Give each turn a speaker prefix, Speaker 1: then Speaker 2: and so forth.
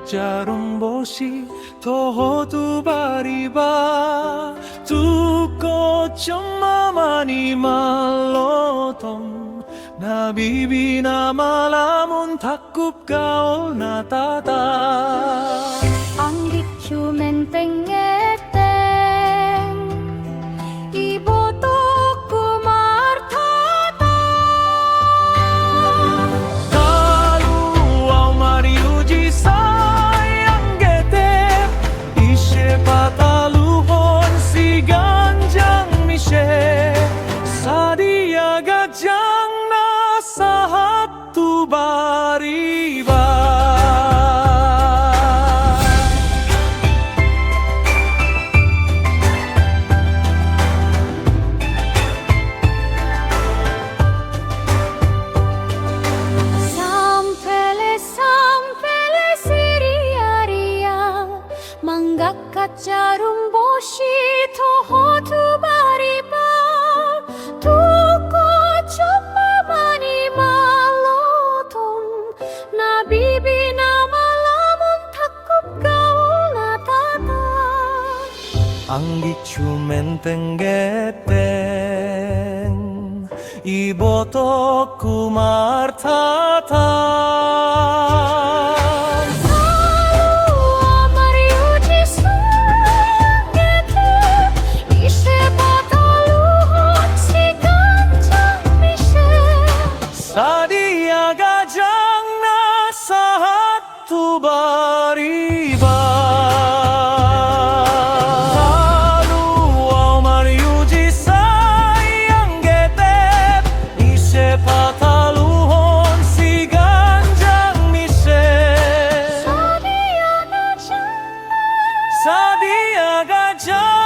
Speaker 1: jarum bosi toho tu bariba tu ko choma mani malotong na bibi na malamun takup gaol na tata
Speaker 2: Anggit cumen tengeteng Iboto kumartata
Speaker 1: Kaluaw mariuji sayang gete Ishe pataluhon si ganjang mishe Sadia gajang nasahat tu bariba
Speaker 2: jarum bosi toho tu bariba tuko cuma mani malotong na bibi na malamun takup gaul na tata
Speaker 1: Anggi cumen tenggeteng iboto kumartata Sadia gajang nasahat tu bariba Kaluaw mariuji sayang getep Ise pataluhon si ganjang mise Sadia gajang